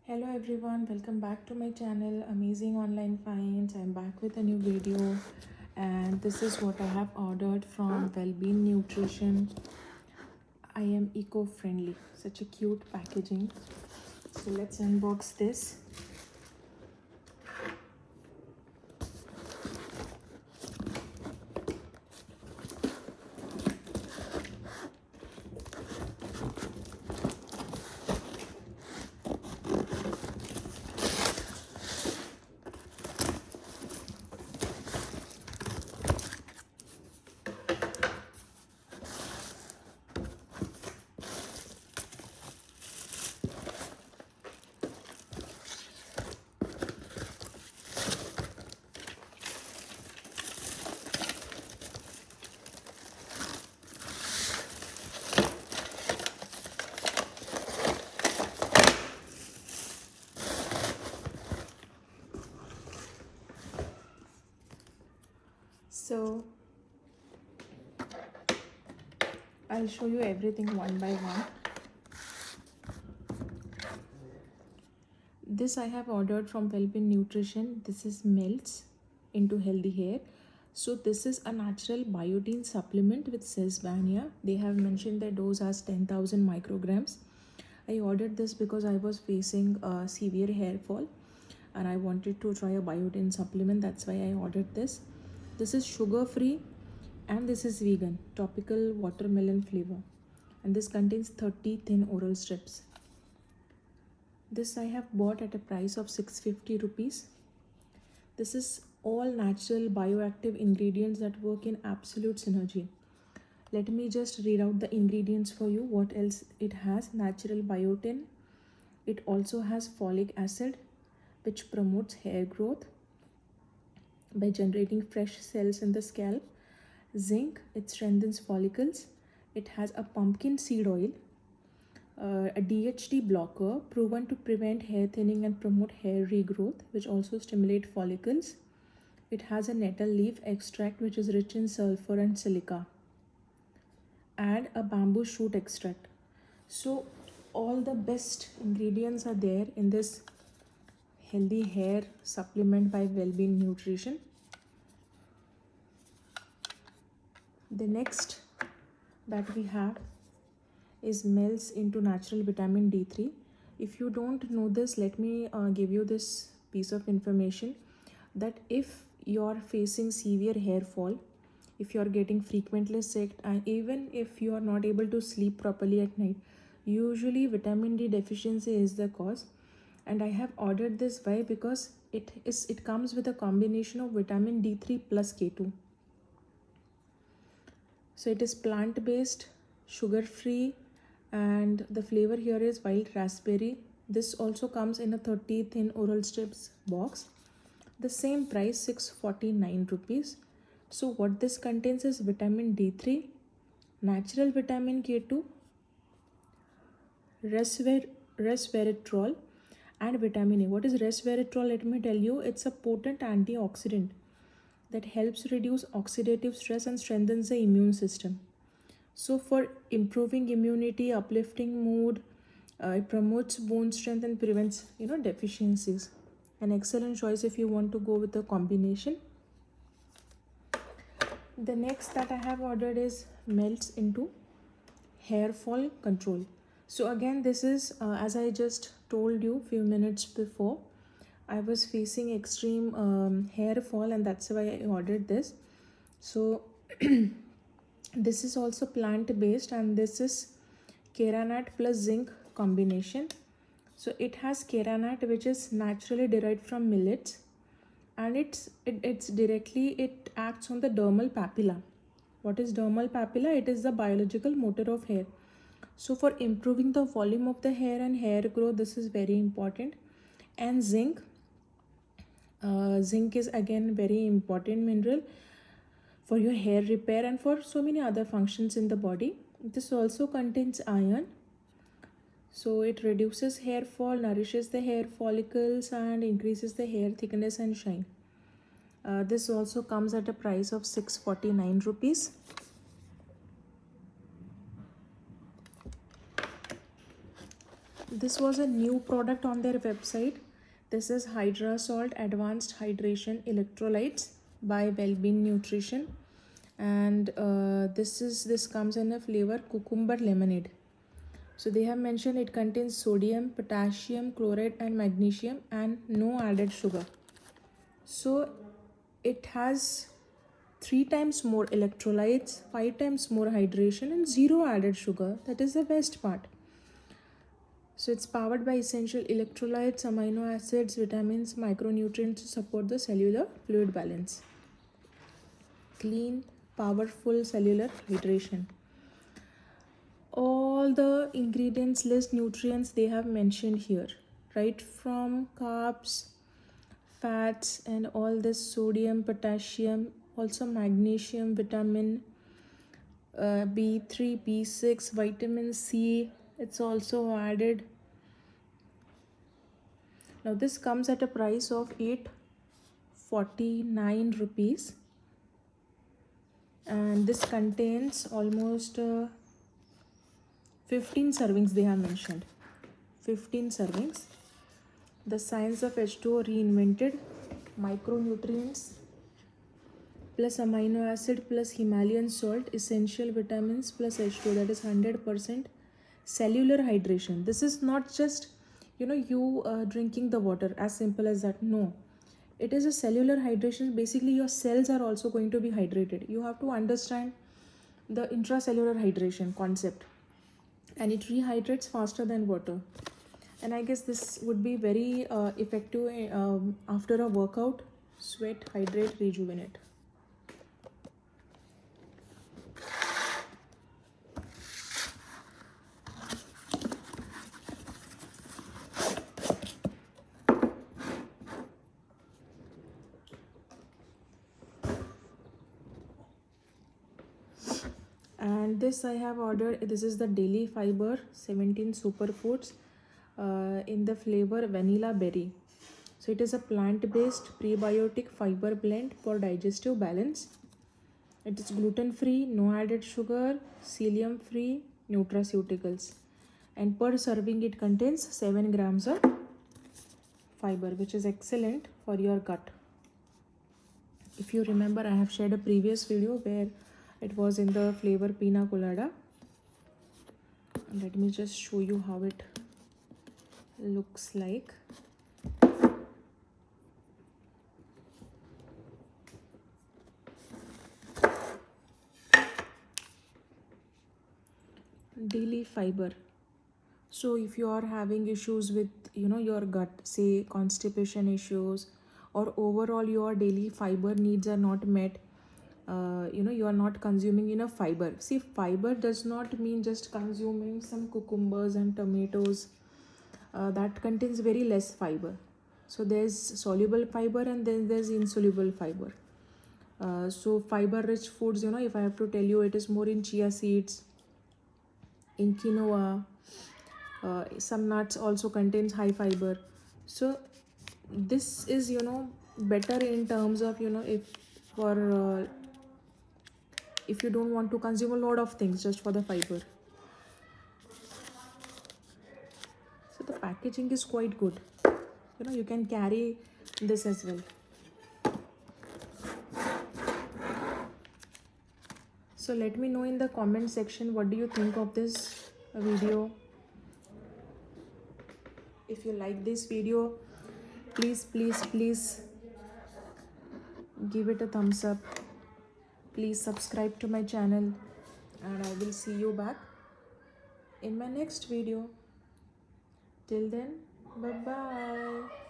Hello everyone, welcome back to my channel Amazing Online Finds. I'm back with a new video and this is what I have ordered from Wellbeing Nutrition. I am eco-friendly, such a cute packaging. So let's unbox this. So I'll show you everything one by one. This I have ordered from Wellbeing Nutrition. This is melts into healthy hair. So this is a natural biotin supplement with sesbania. They have mentioned their dose as 10,000 micrograms. I ordered this because I was facing severe hair fall and I wanted to try a biotin supplement. That's why I ordered this. This is sugar free and this is vegan, topical watermelon flavor, and this contains 30 thin oral strips. This I have bought at a price of 650 rupees. This is all natural bioactive ingredients that work in absolute synergy. Let me just read out the ingredients for you. What else it has? Natural biotin. It also has folic acid, which promotes hair growth by generating fresh cells in the scalp. Zinc, it strengthens follicles. It has a pumpkin seed oil, a DHT blocker proven to prevent hair thinning and promote hair regrowth, which also stimulate follicles. It has a nettle leaf extract which is rich in sulfur and silica, and a bamboo shoot extract. So all the best ingredients are there in this healthy hair supplement by Wellbeing Nutrition. The next that we have is melts into natural vitamin D3. If you don't know this, let me give you this piece of information that if you're facing severe hair fall, if you're getting frequently sick, and even if you are not able to sleep properly at night, usually vitamin D deficiency is the cause. And I have ordered this why? Because it comes with a combination of vitamin D3 plus K2. So it is plant-based, sugar-free, and the flavor here is wild raspberry. This also comes in a 30 thin oral strips box. The same price, 649 rupees. So what this contains is vitamin D3, natural vitamin K2, resveratrol, and vitamin A. What is resveratrol? Let me tell you, it's a potent antioxidant that helps reduce oxidative stress and strengthens the immune system. So for improving immunity, uplifting mood, it promotes bone strength and prevents deficiencies. An excellent choice if you want to go with a combination. The next that I have ordered is melts into hair fall control. So again, this is as I just told you few minutes before, I was facing extreme hair fall and that's why I ordered this. So this is also plant based and this is keranat plus zinc combination. So it has keranat, which is naturally derived from millets, and it acts on the dermal papilla. What is dermal papilla? It is the biological motor of hair. So for improving the volume of the hair and hair growth, this is very important. And zinc is again very important mineral for your hair repair and for so many other functions in the body. This also contains iron, so it reduces hair fall, nourishes the hair follicles, and increases the hair thickness and shine. This also comes at a price of 649 rupees. This was a new product on their website. This is Hydra Salt Advanced Hydration Electrolytes by Wellbeing Nutrition, and this comes in a flavor cucumber lemonade. So they have mentioned it contains sodium, potassium, chloride, and magnesium, and no added sugar. So it has 3 times more electrolytes, 5 times more hydration, and 0 added sugar. That is the best part. So it's powered by essential electrolytes, amino acids, vitamins, micronutrients to support the cellular fluid balance. Clean, powerful cellular hydration. All the ingredients list nutrients they have mentioned here, right from carbs, fats, and all this sodium, potassium, also magnesium, vitamin B3, B6, vitamin C, it's also added. Now this comes at a price of 849 rupees, and this contains almost 15 servings they have mentioned. 15 servings. The science of H2O reinvented, micronutrients plus amino acid plus Himalayan salt, essential vitamins plus H2O, that is 100% cellular hydration. This is not just you drinking the water, as simple as that. No, it is a cellular hydration. Basically your cells are also going to be hydrated. You have to understand the intracellular hydration concept, and it rehydrates faster than water. And I guess this would be very effective after a workout. Sweat, hydrate, rejuvenate. And this I have ordered. This is the Daily Fiber 17 Superfoods in the flavor vanilla berry. So it is a plant-based prebiotic fiber blend for digestive balance. It is gluten-free, no added sugar, psyllium-free nutraceuticals, and per serving it contains 7 grams of fiber, which is excellent for your gut. If you remember, I have shared a previous video where it was in the flavor pina colada. Let me just show you how it looks like. Daily fiber. So if you are having issues with your gut, say constipation issues, or overall your daily fiber needs are not met, you are not consuming enough fiber. See, fiber does not mean just consuming some cucumbers and tomatoes. That contains very less fiber. So there's soluble fiber and then there's insoluble fiber. So fiber rich foods, if I have to tell you, it is more in chia seeds, in quinoa. Some nuts also contains high fiber. So this is better in terms of if you don't want to consume a lot of things just for the fiber. So the packaging is quite good. You can carry this as well. So let me know in the comment section, what do you think of this video? If you like this video, please give it a thumbs up. Please subscribe to my channel, and I will see you back in my next video. Till then, bye bye.